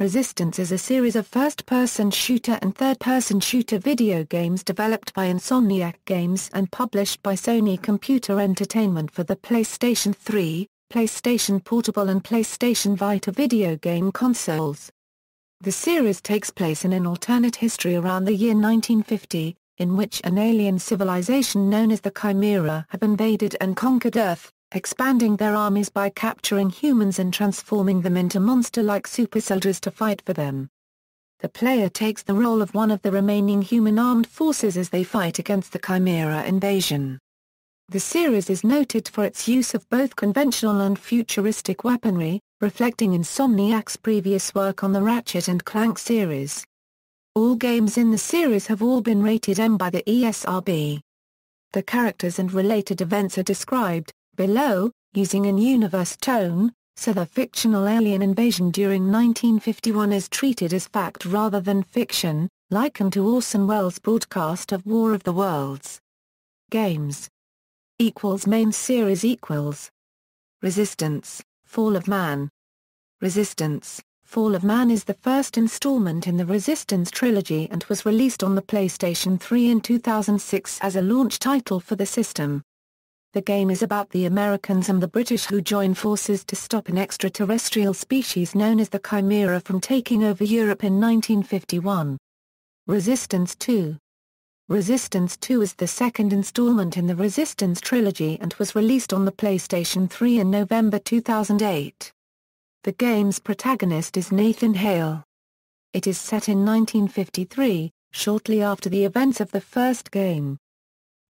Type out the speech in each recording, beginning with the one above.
Resistance is a series of first-person shooter and third-person shooter video games developed by Insomniac Games and published by Sony Computer Entertainment for the PlayStation 3, PlayStation Portable and PlayStation Vita video game consoles. The series takes place in an alternate history around the year 1950, in which an alien civilization known as the Chimera have invaded and conquered Earth, expanding their armies by capturing humans and transforming them into monster-like supersoldiers to fight for them. The player takes the role of one of the remaining human armed forces as they fight against the Chimera invasion. The series is noted for its use of both conventional and futuristic weaponry, reflecting Insomniac's previous work on the Ratchet and Clank series. All games in the series have all been rated M by the ESRB. The characters and related events are described below, using an universe tone, so the fictional alien invasion during 1951 is treated as fact rather than fiction, likened to Orson Welles' broadcast of War of the Worlds. Games Main series Resistance, Fall of Man. Resistance, Fall of Man is the first installment in the Resistance trilogy and was released on the PlayStation 3 in 2006 as a launch title for the system. The game is about the Americans and the British who join forces to stop an extraterrestrial species known as the Chimera from taking over Europe in 1951. Resistance 2. Resistance 2 is the second installment in the Resistance trilogy and was released on the PlayStation 3 in November 2008. The game's protagonist is Nathan Hale. It is set in 1953, shortly after the events of the first game.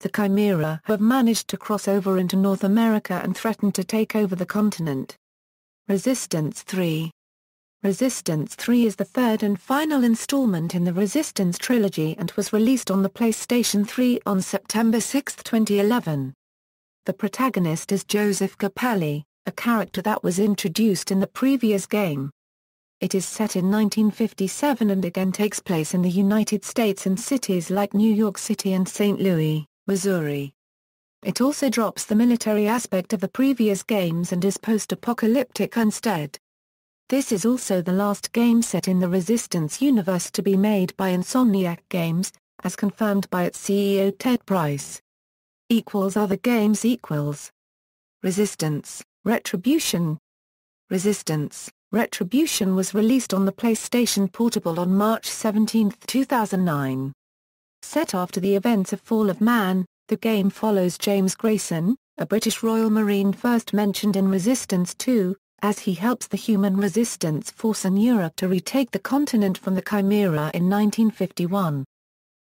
The Chimera have managed to cross over into North America and threaten to take over the continent. Resistance 3. Resistance 3 is the third and final installment in the Resistance trilogy and was released on the PlayStation 3 on September 6, 2011. The protagonist is Joseph Capelli, a character that was introduced in the previous game. It is set in 1957 and again takes place in the United States in cities like New York City and St. Louis, Missouri. It also drops the military aspect of the previous games and is post-apocalyptic instead. This is also the last game set in the Resistance universe to be made by Insomniac Games, as confirmed by its CEO Ted Price. Other games Resistance, Retribution. Resistance, Retribution was released on the PlayStation Portable on March 17, 2009. Set after the events of Fall of Man, the game follows James Grayson, a British Royal Marine first mentioned in Resistance 2, as he helps the human resistance force in Europe to retake the continent from the Chimera in 1951.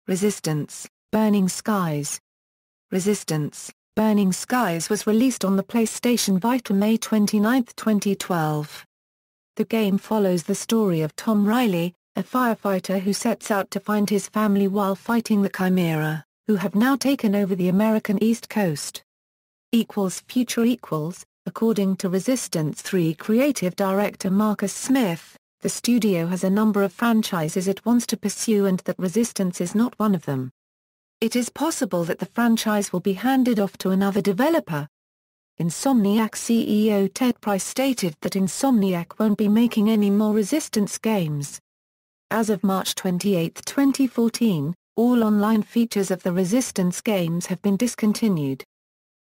Resistance, Burning Skies. Resistance, Burning Skies was released on the PlayStation Vita May 29, 2012. The game follows the story of Tom Riley, a firefighter who sets out to find his family while fighting the Chimera, who have now taken over the American East Coast. Future According to Resistance 3 creative director Marcus Smith, the studio has a number of franchises it wants to pursue and that Resistance is not one of them. It is possible that the franchise will be handed off to another developer. Insomniac CEO Ted Price stated that Insomniac won't be making any more Resistance games. As of March 28, 2014, all online features of the Resistance games have been discontinued.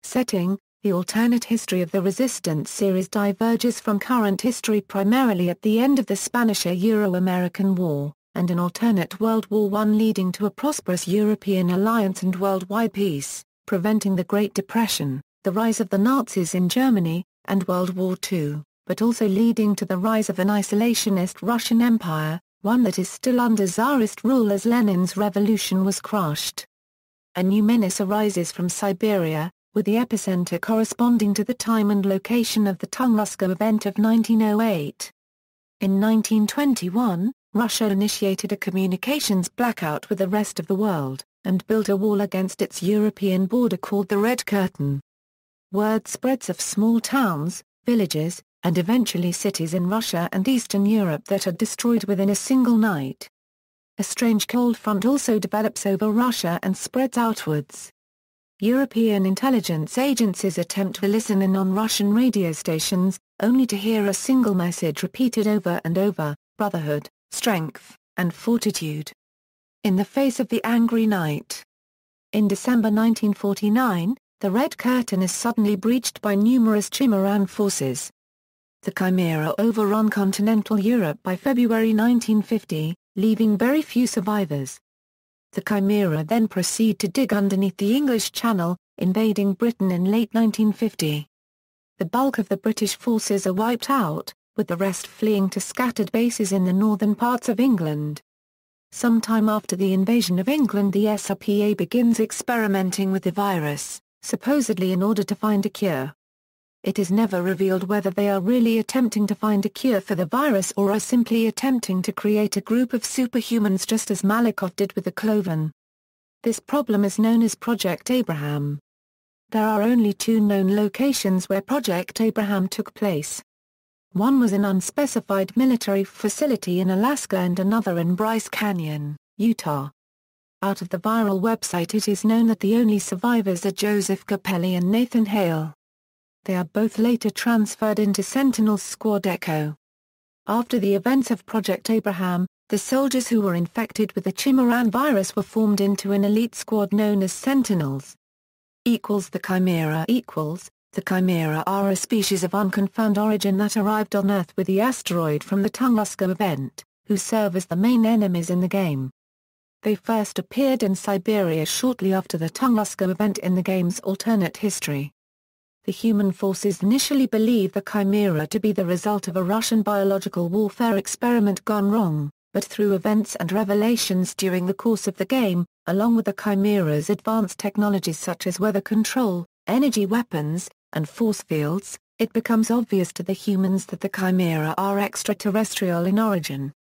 Setting: the alternate history of the Resistance series diverges from current history primarily at the end of the Spanish-Euro-American War, and an alternate World War I leading to a prosperous European alliance and worldwide peace, preventing the Great Depression, the rise of the Nazis in Germany, and World War II, but also leading to the rise of an isolationist Russian Empire, one that is still under Tsarist rule as Lenin's revolution was crushed. A new menace arises from Siberia, with the epicenter corresponding to the time and location of the Tunguska event of 1908. In 1921, Russia initiated a communications blackout with the rest of the world, and built a wall against its European border called the Red Curtain. Word spreads of small towns, villages, and eventually cities in Russia and Eastern Europe that are destroyed within a single night. A strange cold front also develops over Russia and spreads outwards. European intelligence agencies attempt to listen in on Russian radio stations, only to hear a single message repeated over and over, brotherhood, strength, and fortitude. In the face of the angry night. In December 1949, the Red Curtain is suddenly breached by numerous Chimeran forces. The Chimera overrun continental Europe by February 1950, leaving very few survivors. The Chimera then proceed to dig underneath the English Channel, invading Britain in late 1950. The bulk of the British forces are wiped out, with the rest fleeing to scattered bases in the northern parts of England. Sometime after the invasion of England, the ESRB begins experimenting with the virus, supposedly in order to find a cure. It is never revealed whether they are really attempting to find a cure for the virus or are simply attempting to create a group of superhumans just as Malikov did with the Cloven. This problem is known as Project Abraham. There are only two known locations where Project Abraham took place. One was an unspecified military facility in Alaska and another in Bryce Canyon, Utah. Out of the viral website, it is known that the only survivors are Joseph Capelli and Nathan Hale. They are both later transferred into Sentinel's Squad Echo. After the events of Project Abraham, the soldiers who were infected with the Chimeran virus were formed into an elite squad known as Sentinels. The Chimera. The Chimera are a species of unconfirmed origin that arrived on Earth with the asteroid from the Tunguska event, who serve as the main enemies in the game. They first appeared in Siberia shortly after the Tunguska event in the game's alternate history. The human forces initially believed the Chimera to be the result of a Russian biological warfare experiment gone wrong, but through events and revelations during the course of the game, along with the Chimera's advanced technologies such as weather control, energy weapons, and force fields, it becomes obvious to the humans that the Chimera are extraterrestrial in origin.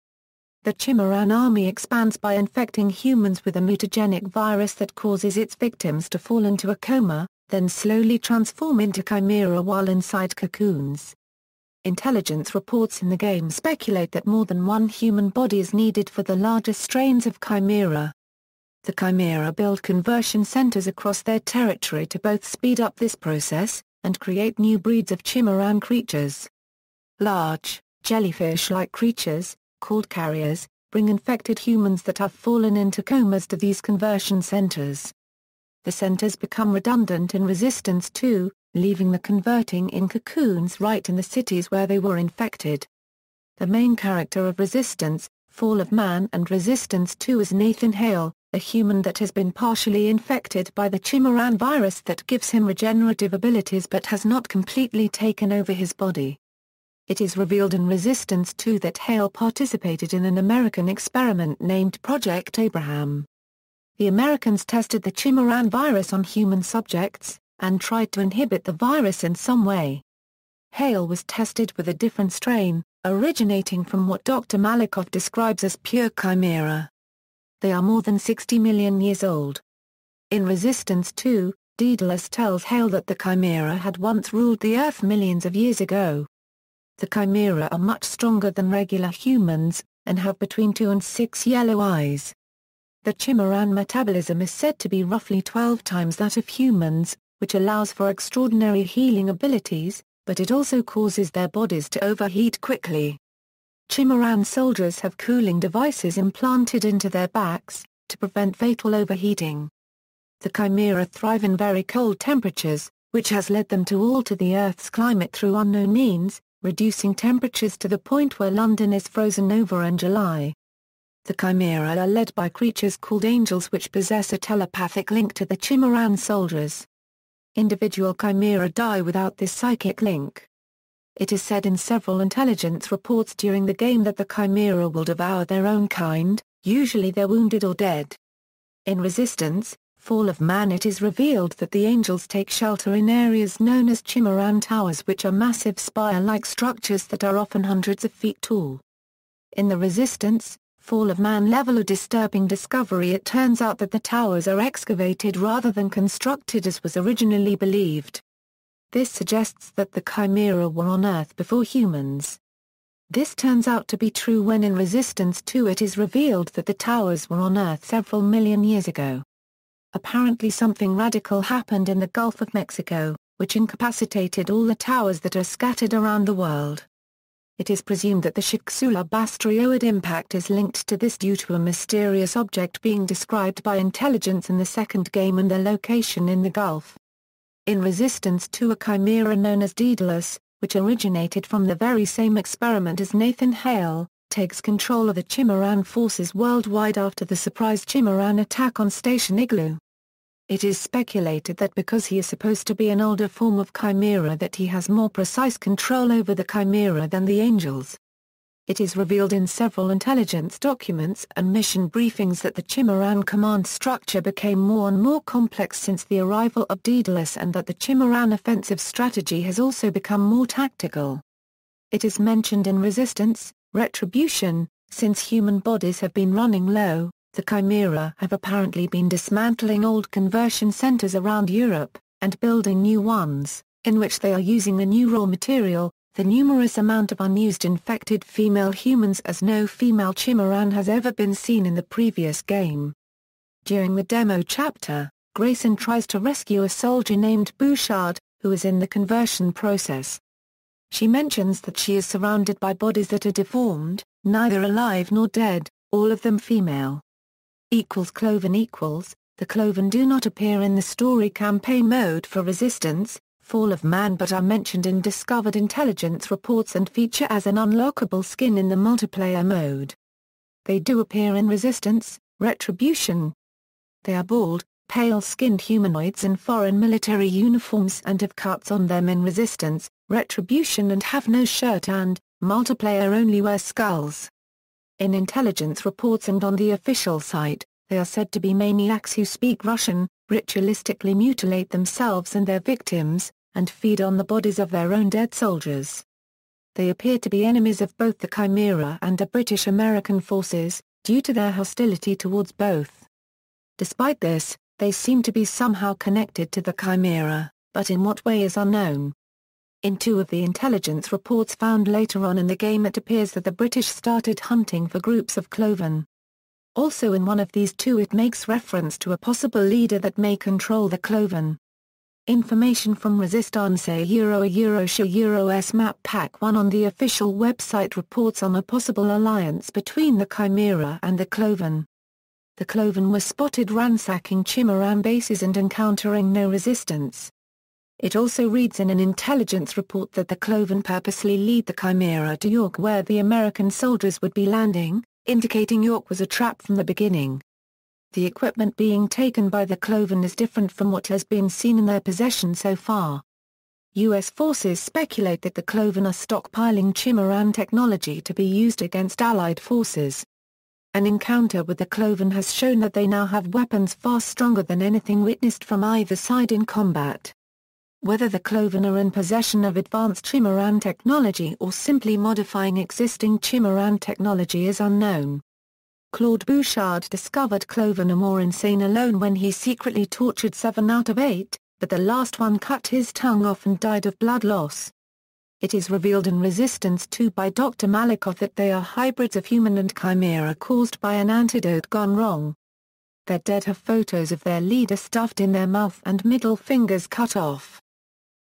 The Chimeran army expands by infecting humans with a mutagenic virus that causes its victims to fall into a coma, then slowly transform into Chimera while inside cocoons. Intelligence reports in the game speculate that more than one human body is needed for the larger strains of Chimera. The Chimera build conversion centers across their territory to both speed up this process, and create new breeds of Chimeran creatures. Large, jellyfish-like creatures, called carriers, bring infected humans that have fallen into comas to these conversion centers. The centers become redundant in Resistance 2, leaving the converting in cocoons right in the cities where they were infected. The main character of Resistance, Fall of Man and Resistance 2 is Nathan Hale, a human that has been partially infected by the Chimeran virus that gives him regenerative abilities but has not completely taken over his body. It is revealed in Resistance 2 that Hale participated in an American experiment named Project Abraham. The Americans tested the Chimeran virus on human subjects, and tried to inhibit the virus in some way. Hale was tested with a different strain, originating from what Dr. Malikov describes as pure Chimera. They are more than 60 million years old. In Resistance 2, Daedalus tells Hale that the Chimera had once ruled the Earth millions of years ago. The Chimera are much stronger than regular humans, and have between 2 and 6 yellow eyes. The Chimeran metabolism is said to be roughly 12 times that of humans, which allows for extraordinary healing abilities, but it also causes their bodies to overheat quickly. Chimeran soldiers have cooling devices implanted into their backs, to prevent fatal overheating. The Chimera thrive in very cold temperatures, which has led them to alter the Earth's climate through unknown means, reducing temperatures to the point where London is frozen over in July. The Chimera are led by creatures called angels which possess a telepathic link to the Chimeran soldiers. Individual Chimera die without this psychic link. It is said in several intelligence reports during the game that the Chimera will devour their own kind, usually they're wounded or dead. In Resistance, Fall of Man, it is revealed that the angels take shelter in areas known as Chimeran Towers, which are massive spire-like structures that are often hundreds of feet tall. In the Resistance, Fall of Man level a disturbing discovery. It turns out that the towers are excavated rather than constructed as was originally believed. This suggests that the Chimera were on Earth before humans. This turns out to be true when in Resistance 2 it is revealed that the towers were on Earth several million years ago. Apparently something radical happened in the Gulf of Mexico, which incapacitated all the towers that are scattered around the world. It is presumed that the Chicxulub asteroid impact is linked to this due to a mysterious object being described by intelligence in the second game and their location in the Gulf. In Resistance 2, a chimera known as Daedalus, which originated from the very same experiment as Nathan Hale, takes control of the Chimeran forces worldwide after the surprise Chimeran attack on Station Igloo. It is speculated that because he is supposed to be an older form of Chimera that he has more precise control over the Chimera than the Angels. It is revealed in several intelligence documents and mission briefings that the Chimeran command structure became more and more complex since the arrival of Daedalus and that the Chimeran offensive strategy has also become more tactical. It is mentioned in Resistance, Retribution, since human bodies have been running low, the Chimera have apparently been dismantling old conversion centers around Europe, and building new ones, in which they are using the new raw material, the numerous amount of unused infected female humans as no female Chimeran has ever been seen in the previous game. During the demo chapter, Grayson tries to rescue a soldier named Bouchard, who is in the conversion process. She mentions that she is surrounded by bodies that are deformed, neither alive nor dead, all of them female. Cloven equals, the Cloven do not appear in the story campaign mode for Resistance, Fall of Man but are mentioned in discovered intelligence reports and feature as an unlockable skin in the multiplayer mode. They do appear in Resistance, Retribution. They are bald, pale-skinned humanoids in foreign military uniforms and have cuts on them in Resistance, Retribution and have no shirt and, multiplayer only wear skulls. In intelligence reports and on the official site, they are said to be maniacs who speak Russian, ritualistically mutilate themselves and their victims, and feed on the bodies of their own dead soldiers. They appear to be enemies of both the Chimera and the British-American forces, due to their hostility towards both. Despite this, they seem to be somehow connected to the Chimera, but in what way is unknown. In two of the intelligence reports found later on in the game it appears that the British started hunting for groups of Cloven. Also in one of these two it makes reference to a possible leader that may control the Cloven. Information from Resistance Eurosha Map Pack 1 on the official website reports on a possible alliance between the Chimera and the Cloven. The Cloven were spotted ransacking Chimeran bases and encountering no resistance. It also reads in an intelligence report that the Cloven purposely lead the Chimera to York where the American soldiers would be landing, indicating York was a trap from the beginning. The equipment being taken by the Cloven is different from what has been seen in their possession so far. U.S. forces speculate that the Cloven are stockpiling Chimeran technology to be used against Allied forces. An encounter with the Cloven has shown that they now have weapons far stronger than anything witnessed from either side in combat. Whether the Cloven are in possession of advanced Chimeran technology or simply modifying existing Chimeran technology is unknown. Claude Bouchard discovered Cloven are more insane alone when he secretly tortured 7 out of 8, but the last one cut his tongue off and died of blood loss. It is revealed in Resistance 2 by Dr. Malikoff that they are hybrids of human and Chimera caused by an antidote gone wrong. Their dead have photos of their leader stuffed in their mouth and middle fingers cut off.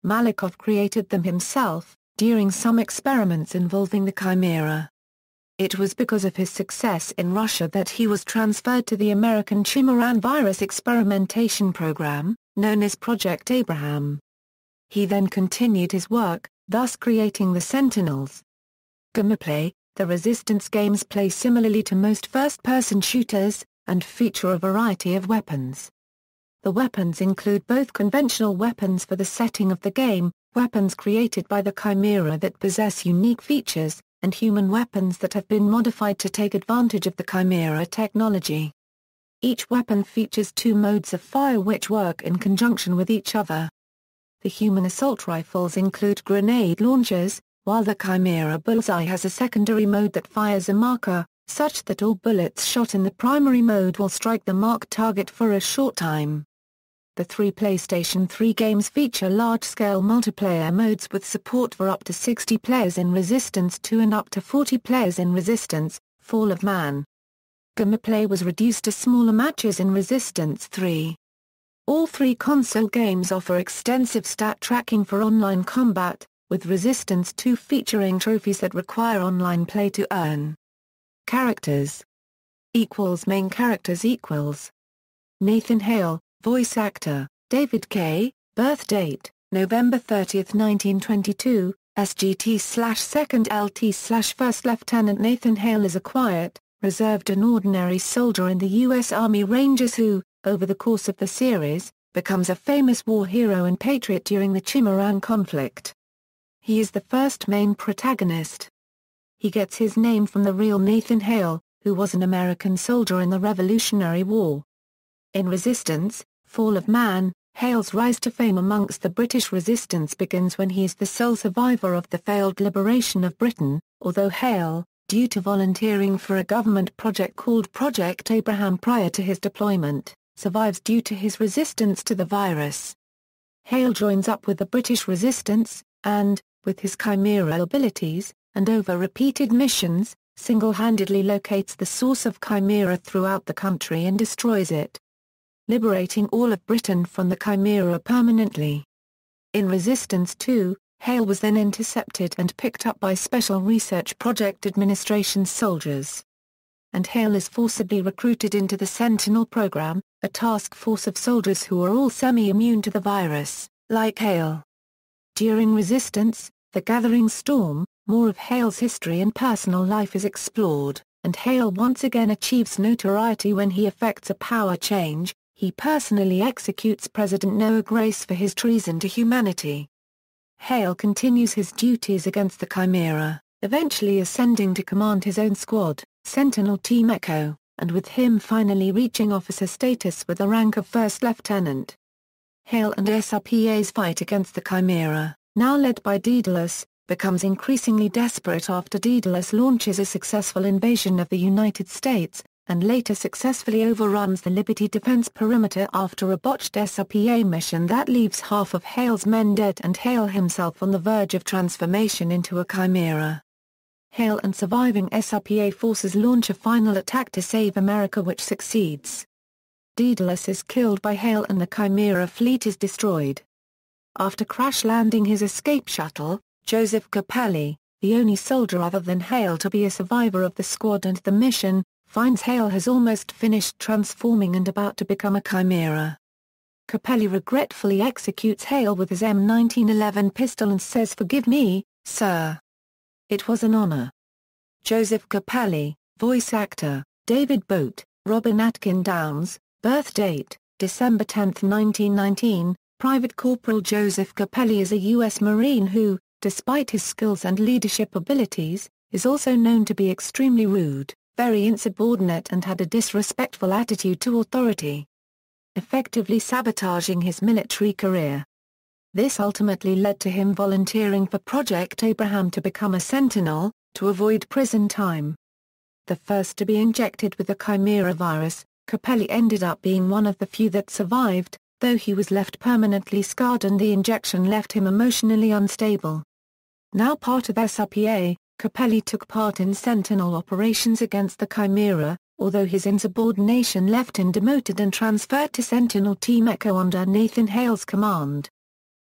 Malikoff created them himself, during some experiments involving the Chimera. It was because of his success in Russia that he was transferred to the American Chimeran virus experimentation program, known as Project Abraham. He then continued his work, thus creating the Sentinels. Gameplay: the Resistance games play similarly to most first-person shooters, and feature a variety of weapons. The weapons include both conventional weapons for the setting of the game, weapons created by the Chimera that possess unique features, and human weapons that have been modified to take advantage of the Chimera technology. Each weapon features 2 modes of fire which work in conjunction with each other. The human assault rifles include grenade launchers, while the Chimera Bullseye has a secondary mode that fires a marker, such that all bullets shot in the primary mode will strike the marked target for a short time. The 3 PlayStation 3 games feature large-scale multiplayer modes with support for up to 60 players in Resistance 2 and up to 40 players in Resistance, Fall of Man. Gameplay was reduced to smaller matches in Resistance 3. All 3 console games offer extensive stat tracking for online combat, with Resistance 2 featuring trophies that require online play to earn. Characters Main characters Nathan Hale, voice actor, David Kay, birth date, November 30, 1922, SGT/2nd LT/1st Lieutenant Nathan Hale is a quiet, reserved and ordinary soldier in the U.S. Army Rangers who, over the course of the series, becomes a famous war hero and patriot during the Chimera conflict. He is the first main protagonist. He gets his name from the real Nathan Hale, who was an American soldier in the Revolutionary War. In Resistance, Fall of Man, Hale's rise to fame amongst the British resistance begins when he is the sole survivor of the failed liberation of Britain, although Hale, due to volunteering for a government project called Project Abraham prior to his deployment, survives due to his resistance to the virus. Hale joins up with the British resistance, and, with his Chimera abilities, and over repeated missions, single-handedly locates the source of Chimera throughout the country and destroys it, liberating all of Britain from the Chimera permanently. In Resistance 2, Hale was then intercepted and picked up by Special Research Project Administration soldiers. And Hale is forcibly recruited into the Sentinel program, a task force of soldiers who are all semi-immune to the virus, like Hale. During Resistance, The Gathering Storm, more of Hale's history and personal life is explored, and Hale once again achieves notoriety when he effects a power change. He personally executes President Noah Grace for his treason to humanity. Hale continues his duties against the Chimera, eventually ascending to command his own squad, Sentinel Team Echo, and with him finally reaching officer status with the rank of First Lieutenant. Hale and SRPA's fight against the Chimera, now led by Daedalus, becomes increasingly desperate after Daedalus launches a successful invasion of the United States, and later successfully overruns the Liberty Defense perimeter after a botched SRPA mission that leaves half of Hale's men dead and Hale himself on the verge of transformation into a Chimera. Hale and surviving SRPA forces launch a final attack to save America which succeeds. Daedalus is killed by Hale and the Chimera fleet is destroyed. After crash-landing his escape shuttle, Joseph Capelli, the only soldier other than Hale to be a survivor of the squad and the mission, finds Hale has almost finished transforming and about to become a Chimera. Capelli regretfully executes Hale with his M1911 pistol and says, "Forgive me, sir. It was an honor." Joseph Capelli, voice actor, David Boat, Robin Atkin Downs, birth date, December 10, 1919, Private Corporal Joseph Capelli is a U.S. Marine who, despite his skills and leadership abilities, is also known to be extremely rude, very insubordinate and had a disrespectful attitude to authority, effectively sabotaging his military career. This ultimately led to him volunteering for Project Abraham to become a Sentinel, to avoid prison time. The first to be injected with the Chimera virus, Capelli ended up being one of the few that survived, though he was left permanently scarred and the injection left him emotionally unstable. Now part of SRPA, Capelli took part in Sentinel operations against the Chimera, although his insubordination left him demoted and transferred to Sentinel Team Echo under Nathan Hale's command.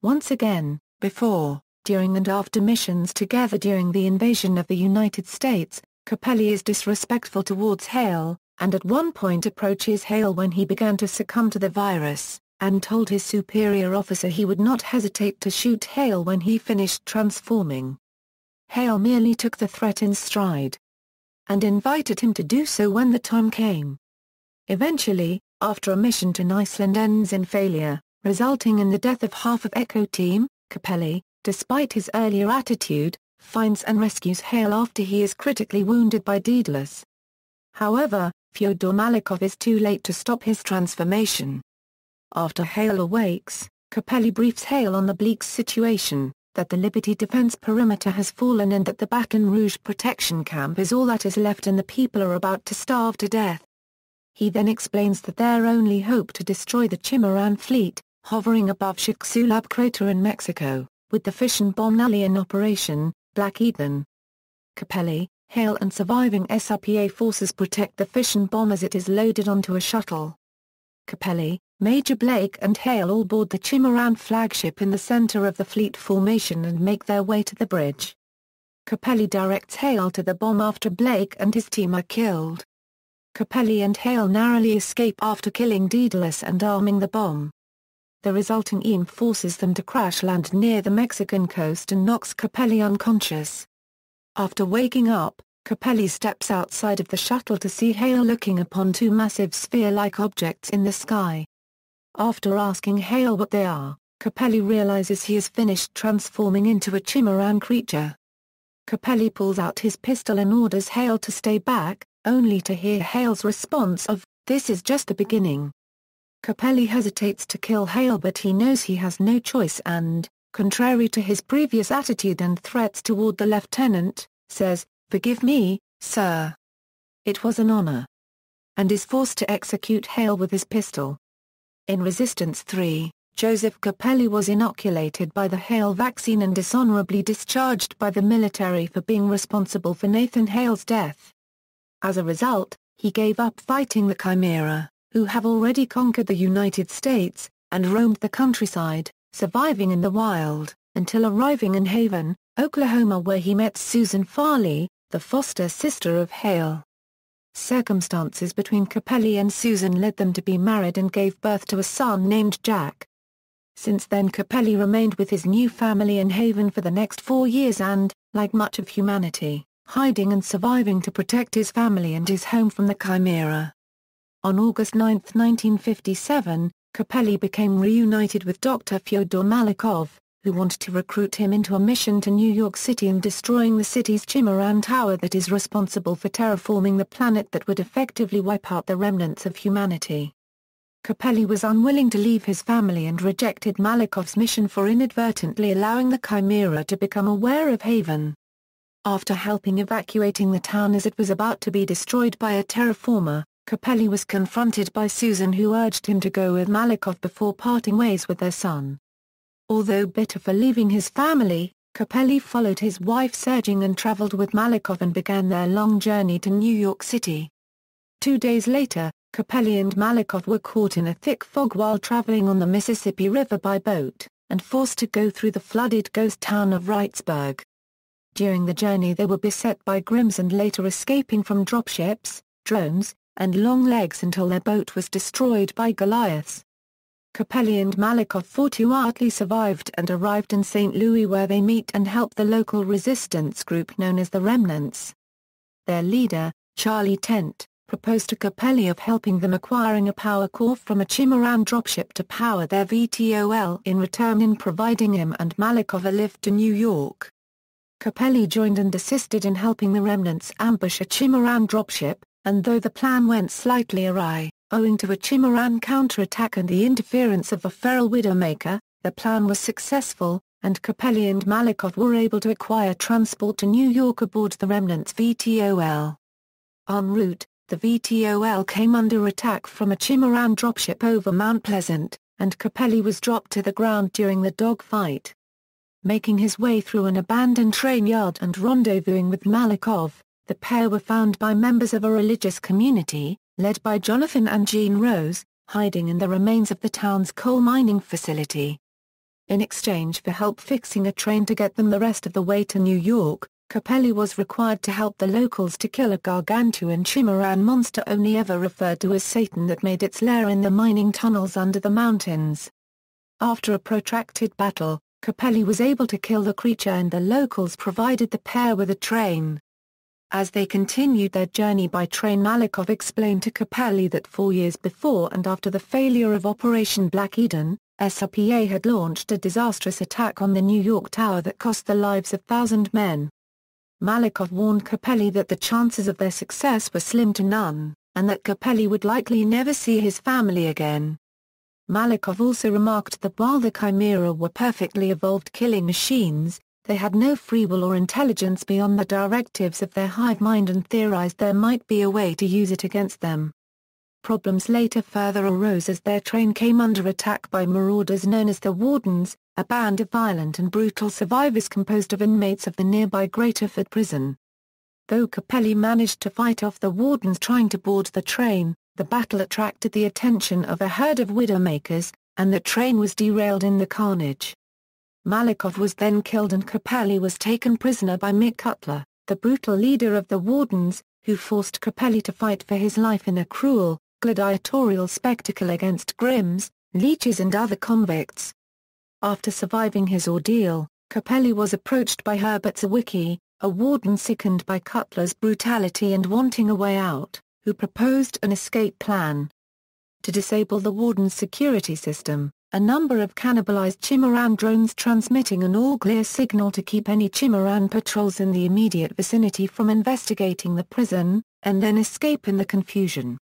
Once again, before, during and after missions together during the invasion of the United States, Capelli is disrespectful towards Hale, and at one point approaches Hale when he began to succumb to the virus, and told his superior officer he would not hesitate to shoot Hale when he finished transforming. Hale merely took the threat in stride, and invited him to do so when the time came. Eventually, after a mission to Iceland ends in failure, resulting in the death of half of Echo Team, Capelli, despite his earlier attitude, finds and rescues Hale after he is critically wounded by Daedalus. However, Fyodor Malikov is too late to stop his transformation. After Hale awakes, Capelli briefs Hale on the bleak situation, that the Liberty Defense perimeter has fallen and that the Baton Rouge protection camp is all that is left and the people are about to starve to death. He then explains that their only hope to destroy the Chimeran fleet, hovering above Chicxulub crater in Mexico, with the fission bomb alley in operation, Black Ethan. Capelli, Hale and surviving SRPA forces protect the fission bomb as it is loaded onto a shuttle. Capelli, Major Blake and Hale all board the Chimera flagship in the center of the fleet formation and make their way to the bridge. Capelli directs Hale to the bomb after Blake and his team are killed. Capelli and Hale narrowly escape after killing Daedalus and arming the bomb. The resulting EM forces them to crash land near the Mexican coast and knocks Capelli unconscious. After waking up, Capelli steps outside of the shuttle to see Hale looking upon two massive sphere-like objects in the sky. After asking Hale what they are, Capelli realizes he has finished transforming into a Chimeran creature. Capelli pulls out his pistol and orders Hale to stay back, only to hear Hale's response of, "This is just the beginning." Capelli hesitates to kill Hale but he knows he has no choice and, contrary to his previous attitude and threats toward the lieutenant, says, "Forgive me, sir. It was an honor," and is forced to execute Hale with his pistol. In Resistance 3, Joseph Capelli was inoculated by the Hale vaccine and dishonorably discharged by the military for being responsible for Nathan Hale's death. As a result, he gave up fighting the Chimera, who have already conquered the United States, and roamed the countryside, surviving in the wild, until arriving in Haven, Oklahoma where he met Susan Farley, the foster sister of Hale. Circumstances between Capelli and Susan led them to be married and gave birth to a son named Jack. Since then Capelli remained with his new family in Haven for the next 4 years and, like much of humanity, hiding and surviving to protect his family and his home from the Chimera. On August 9, 1957, Capelli became reunited with Dr. Fyodor Malikov, who wanted to recruit him into a mission to New York City and destroying the city's Chimeran tower that is responsible for terraforming the planet that would effectively wipe out the remnants of humanity. Capelli was unwilling to leave his family and rejected Malikov's mission for inadvertently allowing the Chimera to become aware of Haven. After helping evacuating the town as it was about to be destroyed by a terraformer, Capelli was confronted by Susan who urged him to go with Malikov before parting ways with their son. Although bitter for leaving his family, Capelli followed his wife's urging and traveled with Malikov and began their long journey to New York City. 2 days later, Capelli and Malikov were caught in a thick fog while traveling on the Mississippi River by boat, and forced to go through the flooded ghost town of Wrightsburg. During the journey they were beset by Grims and later escaping from dropships, drones, and long legs until their boat was destroyed by Goliaths. Capelli and Malikov fortunately survived and arrived in St. Louis where they meet and help the local resistance group known as the Remnants. Their leader, Charlie Tent, proposed to Capelli of helping them acquiring a power core from a Chimeran dropship to power their VTOL in return in providing him and Malikov a lift to New York. Capelli joined and assisted in helping the Remnants ambush a Chimeran dropship, and though the plan went slightly awry, owing to a Chimeran counterattack and the interference of a feral Widowmaker, the plan was successful, and Capelli and Malikov were able to acquire transport to New York aboard the Remnants VTOL. En route, the VTOL came under attack from a Chimeran dropship over Mount Pleasant, and Capelli was dropped to the ground during the dogfight. Making his way through an abandoned train yard and rendezvousing with Malikov, the pair were found by members of a religious community, led by Jonathan and Jean Rose, hiding in the remains of the town's coal mining facility. In exchange for help fixing a train to get them the rest of the way to New York, Capelli was required to help the locals to kill a gargantuan Chimeran monster only ever referred to as Satan that made its lair in the mining tunnels under the mountains. After a protracted battle, Capelli was able to kill the creature and the locals provided the pair with a train. As they continued their journey by train, Malikov explained to Capelli that 4 years before and after the failure of Operation Black Eden, SRPA had launched a disastrous attack on the New York Tower that cost the lives of 1,000 men. Malikov warned Capelli that the chances of their success were slim to none, and that Capelli would likely never see his family again. Malikov also remarked that while the Chimera were perfectly evolved killing machines, they had no free will or intelligence beyond the directives of their hive mind and theorized there might be a way to use it against them. Problems later further arose as their train came under attack by marauders known as the Wardens, a band of violent and brutal survivors composed of inmates of the nearby Graterford prison. Though Capelli managed to fight off the Wardens trying to board the train, The battle attracted the attention of a herd of Widowmakers, and the train was derailed in the carnage. Malikov was then killed and Capelli was taken prisoner by Mick Cutler, the brutal leader of the Wardens, who forced Capelli to fight for his life in a cruel, gladiatorial spectacle against Grims, leeches and other convicts. After surviving his ordeal, Capelli was approached by Herbert Sawicki, a warden sickened by Cutler's brutality and wanting a way out, who proposed an escape plan. To disable the warden's security system, a number of cannibalized Chimeran drones transmitting an all-clear signal to keep any Chimeran patrols in the immediate vicinity from investigating the prison, and then escape in the confusion.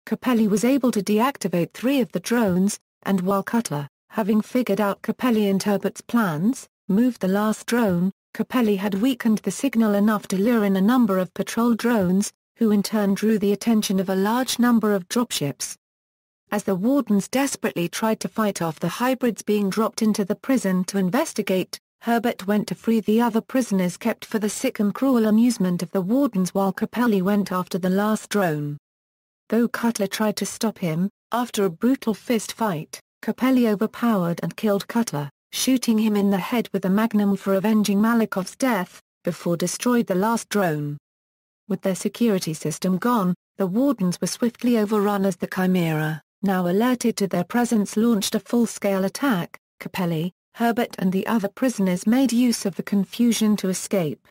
Capelli was able to deactivate 3 of the drones, and while Cutler, having figured out Capelli and Herbert's plans, moved the last drone, Capelli had weakened the signal enough to lure in a number of patrol drones, who in turn drew the attention of a large number of dropships. As the Wardens desperately tried to fight off the hybrids being dropped into the prison to investigate, Herbert went to free the other prisoners kept for the sick and cruel amusement of the Wardens while Capelli went after the last drone. Though Cutler tried to stop him, after a brutal fist fight, Capelli overpowered and killed Cutler, shooting him in the head with a magnum for avenging Malikov's death, before destroyed the last drone. With their security system gone, the Wardens were swiftly overrun as the Chimera, now alerted to their presence, launched a full-scale attack. Capelli, Herbert and the other prisoners made use of the confusion to escape.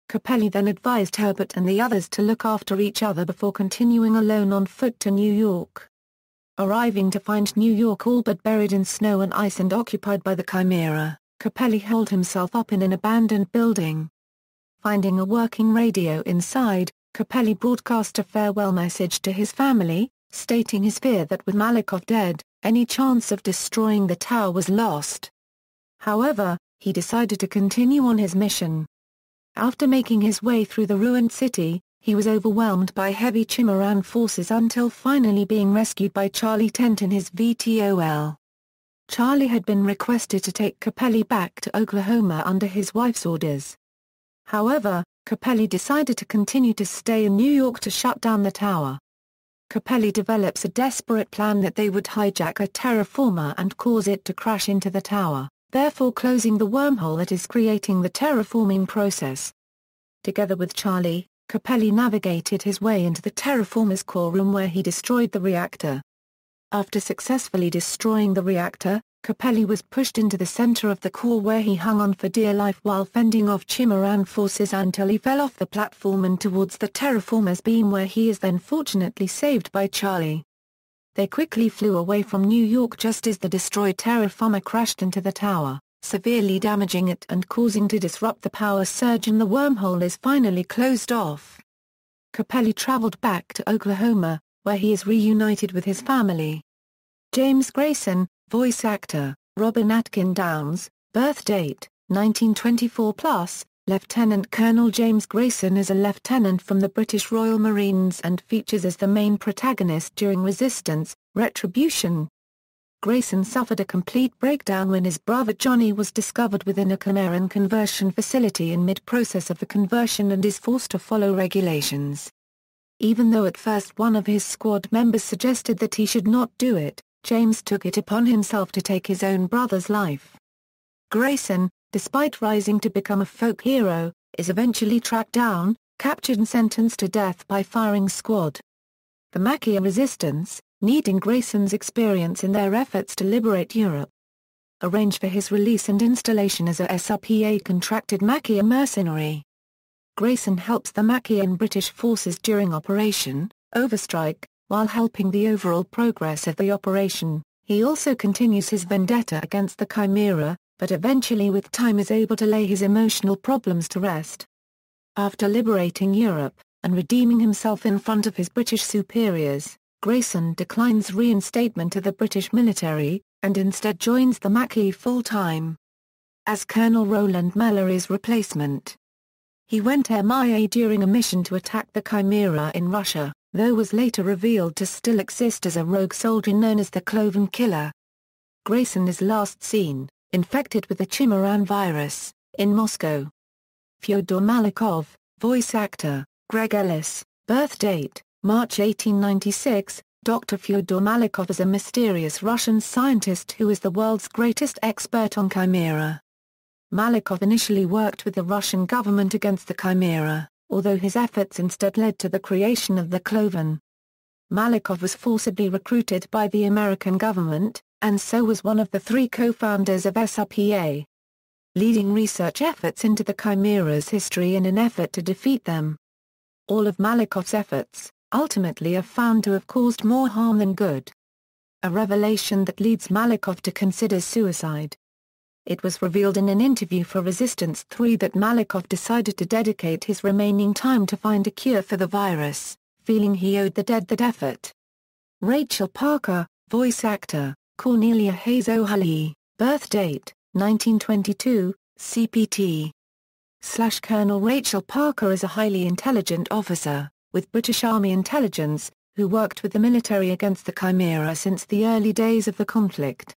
Capelli then advised Herbert and the others to look after each other before continuing alone on foot to New York. Arriving to find New York all but buried in snow and ice and occupied by the Chimera, Capelli holed himself up in an abandoned building. Finding a working radio inside, Capelli broadcast a farewell message to his family, stating his fear that with Malikov dead, any chance of destroying the tower was lost. However, he decided to continue on his mission. After making his way through the ruined city, he was overwhelmed by heavy Chimeran forces until finally being rescued by Charlie Tent in his VTOL. Charlie had been requested to take Capelli back to Oklahoma under his wife's orders. However, Capelli decided to continue to stay in New York to shut down the tower. Capelli develops a desperate plan that they would hijack a terraformer and cause it to crash into the tower, therefore closing the wormhole that is creating the terraforming process. Together with Charlie, Capelli navigated his way into the terraformer's core room where he destroyed the reactor. After successfully destroying the reactor, Capelli was pushed into the center of the core where he hung on for dear life while fending off Chimeran forces until he fell off the platform and towards the terraformer's beam where he is then fortunately saved by Charlie. They quickly flew away from New York just as the destroyed terraformer crashed into the tower, severely damaging it and causing to disrupt the power surge, and the wormhole is finally closed off. Capelli traveled back to Oklahoma, where he is reunited with his family. James Grayson, voice actor, Robin Atkin Downes, birth date, 1924+, Lieutenant Colonel James Grayson is a lieutenant from the British Royal Marines and features as the main protagonist during Resistance, Retribution. Grayson suffered a complete breakdown when his brother Johnny was discovered within a Chimeran conversion facility in mid-process of the conversion and is forced to follow regulations. Even though at first one of his squad members suggested that he should not do it, James took it upon himself to take his own brother's life. Grayson, despite rising to become a folk hero, is eventually tracked down, captured and sentenced to death by firing squad. The Maquia resistance, needing Grayson's experience in their efforts to liberate Europe, arrange for his release and installation as a SRPA-contracted Maquia mercenary. Grayson helps the Maquian British forces during Operation Overstrike. While helping the overall progress of the operation, he also continues his vendetta against the Chimera, but eventually with time is able to lay his emotional problems to rest. After liberating Europe, and redeeming himself in front of his British superiors, Grayson declines reinstatement to the British military, and instead joins the Maquis full-time as Colonel Roland Mallory's replacement. He went MIA during a mission to attack the Chimera in Russia, though was later revealed to still exist as a rogue soldier known as the Cloven Killer. Grayson is last seen, infected with the Chimeran virus, in Moscow. Fyodor Malikov, voice actor, Greg Ellis, birth date, March 1896, Dr. Fyodor Malikov is a mysterious Russian scientist who is the world's greatest expert on Chimera. Malikov initially worked with the Russian government against the Chimera, although his efforts instead led to the creation of the Cloven. Malikov was forcibly recruited by the American government, and so was one of the three co-founders of ESRB, leading research efforts into the Chimera's history in an effort to defeat them. All of Malikov's efforts, ultimately are found to have caused more harm than good. A revelation that leads Malikov to consider suicide. It was revealed in an interview for Resistance 3 that Malikov decided to dedicate his remaining time to find a cure for the virus, feeling he owed the dead that effort. Rachel Parker, voice actor, Cornelia Hayes O'Halley, birth date, 1922, CPT. Colonel Rachel Parker is a highly intelligent officer, with British Army intelligence, who worked with the military against the Chimera since the early days of the conflict.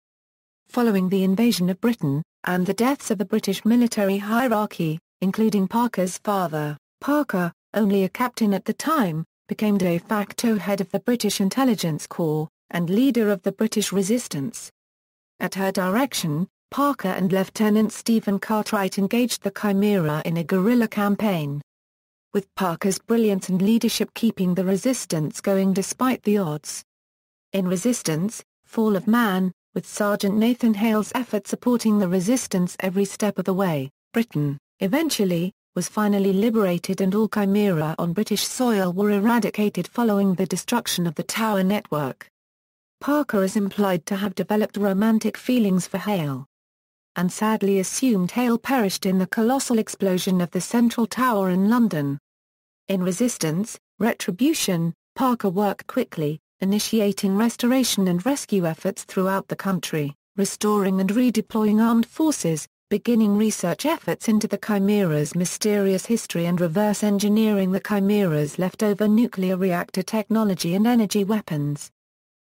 Following the invasion of Britain, and the deaths of the British military hierarchy, including Parker's father, Parker, only a captain at the time, became de facto head of the British Intelligence Corps, and leader of the British resistance. At her direction, Parker and Lieutenant Stephen Cartwright engaged the Chimera in a guerrilla campaign, with Parker's brilliance and leadership keeping the resistance going despite the odds. In Resistance, Fall of Man, with Sergeant Nathan Hale's effort supporting the resistance every step of the way, Britain, eventually, was finally liberated and all Chimera on British soil were eradicated following the destruction of the Tower network. Parker is implied to have developed romantic feelings for Hale, and sadly assumed Hale perished in the colossal explosion of the Central Tower in London. In Resistance, Retribution, Parker worked quickly, initiating restoration and rescue efforts throughout the country, restoring and redeploying armed forces, beginning research efforts into the Chimera's mysterious history and reverse engineering the Chimera's leftover nuclear reactor technology and energy weapons.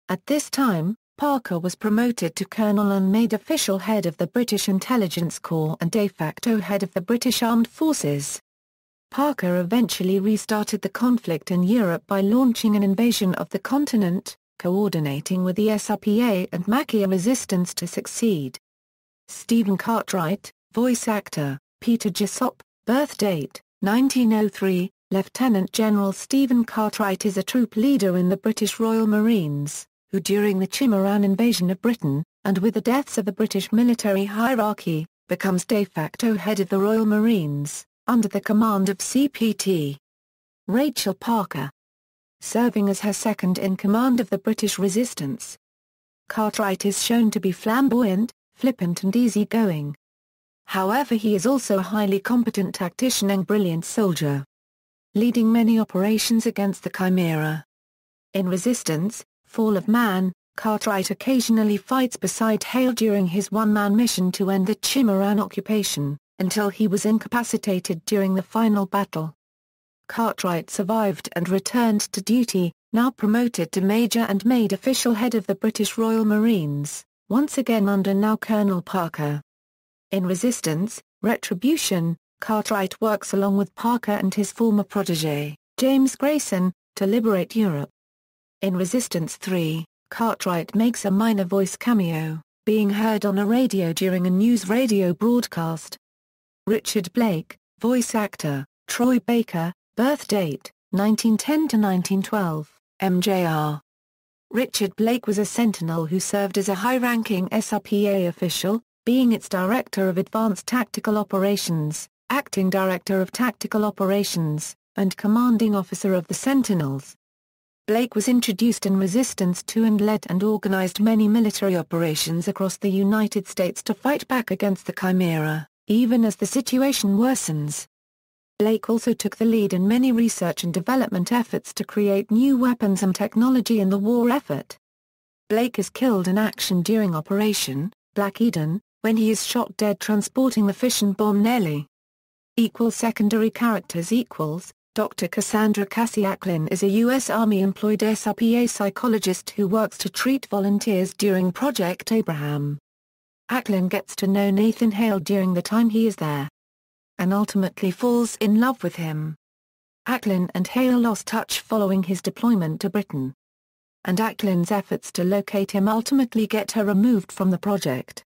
At this time, Parker was promoted to colonel and made official head of the British Intelligence Corps and de facto head of the British Armed Forces. Parker eventually restarted the conflict in Europe by launching an invasion of the continent, coordinating with the ESRB and Maquia resistance to succeed. Stephen Cartwright, voice actor, Peter Jessop, birth date, 1903, Lieutenant General Stephen Cartwright is a troop leader in the British Royal Marines, who during the Chimeran invasion of Britain, and with the deaths of the British military hierarchy, becomes de facto head of the Royal Marines, under the command of CPT. Rachel Parker, serving as her second-in-command of the British resistance. Cartwright is shown to be flamboyant, flippant and easygoing. However, he is also a highly competent tactician and brilliant soldier, leading many operations against the Chimera. In Resistance, Fall of Man, Cartwright occasionally fights beside Hale during his one-man mission to end the Chimeran occupation, until he was incapacitated during the final battle. Cartwright survived and returned to duty, now promoted to Major and made official head of the British Royal Marines, once again under now Colonel Parker. In Resistance, Retribution, Cartwright works along with Parker and his former protégé, James Grayson, to liberate Europe. In Resistance 3, Cartwright makes a minor voice cameo, being heard on a radio during a news radio broadcast. Richard Blake, voice actor, Troy Baker, birth date, 1910 to 1912, MJR. Richard Blake was a Sentinel who served as a high-ranking ESRB official, being its Director of Advanced Tactical Operations, Acting Director of Tactical Operations, and Commanding Officer of the Sentinels. Blake was introduced in Resistance 2 and led and organized many military operations across the United States to fight back against the Chimera, even as the situation worsens. Blake also took the lead in many research and development efforts to create new weapons and technology in the war effort. Blake is killed in action during Operation Black Eden, when he is shot dead transporting the fission bomb Nellie. Secondary characters Dr. Cassandra Cassie Acklin is a U.S. Army-employed ESRB psychologist who works to treat volunteers during Project Abraham. Acklin gets to know Nathan Hale during the time he is there, and ultimately falls in love with him. Acklin and Hale lost touch following his deployment to Britain. And Acklin's efforts to locate him ultimately get her removed from the project.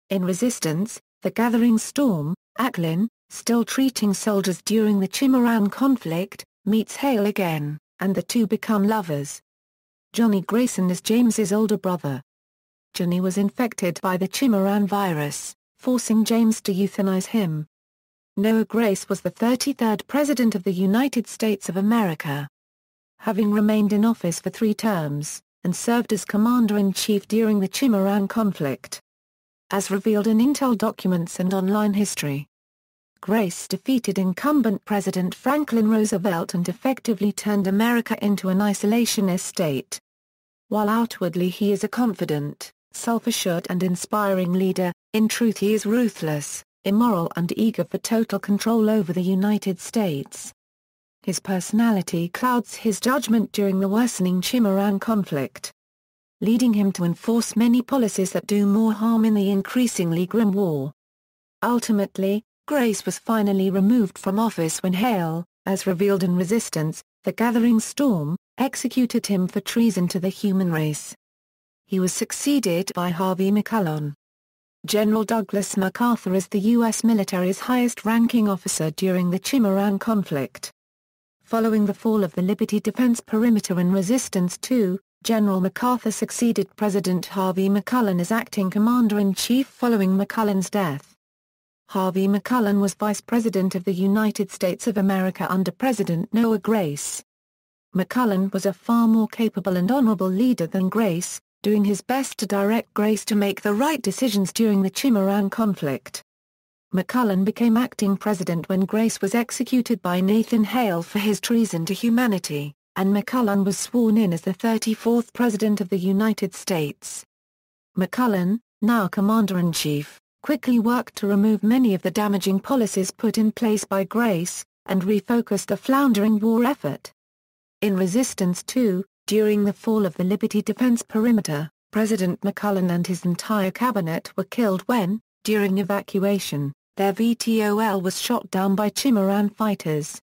In Resistance, The Gathering Storm, Acklin, still treating soldiers during the Chimeran conflict, meets Hale again, and the two become lovers. Johnny Grayson is James's older brother. Johnny was infected by the Chimeran virus, forcing James to euthanize him. Noah Grace was the 33rd President of the United States of America. Having remained in office for 3 terms, and served as Commander-in-Chief during the Chimeran conflict. As revealed in Intel documents and online history, Grace defeated incumbent President Franklin Roosevelt and effectively turned America into an isolationist state. While outwardly he is a confident, self-assured and inspiring leader, in truth he is ruthless, immoral and eager for total control over the United States. His personality clouds his judgment during the worsening Chimeran conflict, leading him to enforce many policies that do more harm in the increasingly grim war. Ultimately, Grace was finally removed from office when Hale, as revealed in Resistance, The Gathering Storm, executed him for treason to the human race. He was succeeded by Harvey McCullon. General Douglas MacArthur is the U.S. military's highest-ranking officer during the Chimeran conflict. Following the fall of the Liberty Defense Perimeter in Resistance 2, General MacArthur succeeded President Harvey McCullon as acting Commander-in-Chief following McCullon's death. Harvey McCullon was Vice President of the United States of America under President Noah Grace. McCullon was a far more capable and honorable leader than Grace, doing his best to direct Grace to make the right decisions during the Chimeran conflict. McCullon became acting president when Grace was executed by Nathan Hale for his treason to humanity, and McCullon was sworn in as the 34th President of the United States. McCullon, now Commander-in-Chief, quickly worked to remove many of the damaging policies put in place by Grace, and refocused the floundering war effort. In Resistance 2, during the fall of the Liberty Defense Perimeter, President McCullon and his entire cabinet were killed when, during evacuation, their VTOL was shot down by Chimeran fighters.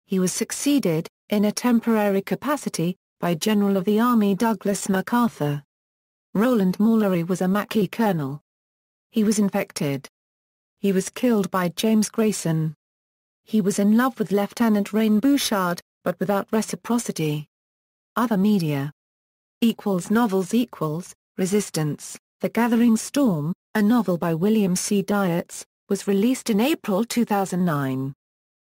He was succeeded, in a temporary capacity, by General of the Army Douglas MacArthur. Roland Mallory was a Maquis colonel. He was infected. He was killed by James Grayson. He was in love with Lieutenant Rain Bouchard, but without reciprocity. Other media. Novels Resistance, The Gathering Storm, a novel by William C. Dietz, was released in April 2009.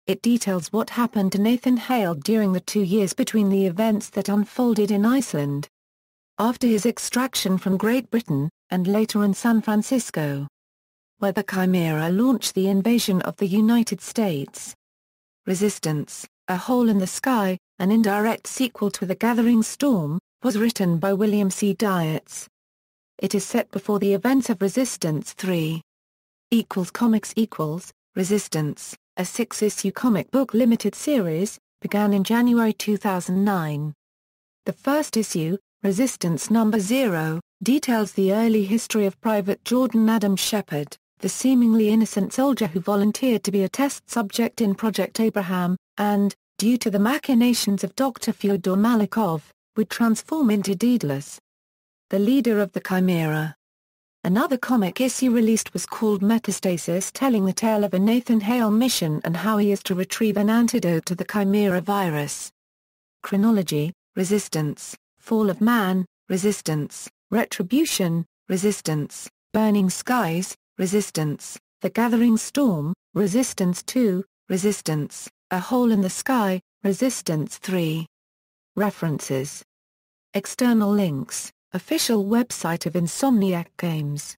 It details what happened to Nathan Hale during the 2 years between the events that unfolded in Iceland. After his extraction from Great Britain, and later in San Francisco, where the Chimera launched the invasion of the United States. Resistance, A Hole in the Sky, an indirect sequel to The Gathering Storm, was written by William C. Dietz. It is set before the events of Resistance 3. Comics Resistance, a 6-issue comic book limited series, began in January 2009. The first issue, Resistance No. 0, details the early history of Private Jordan Adam Shepard, the seemingly innocent soldier who volunteered to be a test subject in Project Abraham, and, due to the machinations of Dr. Fyodor Malikov, would transform into Daedalus, the leader of the Chimera. Another comic issue released was called Metastasis, telling the tale of a Nathan Hale mission and how he is to retrieve an antidote to the Chimera virus. Chronology, Resistance, Fall of Man, Resistance, Retribution, Resistance, Burning Skies, Resistance, The Gathering Storm, Resistance 2, Resistance, A Hole in the Sky, Resistance 3. References. External links, official website of Insomniac Games.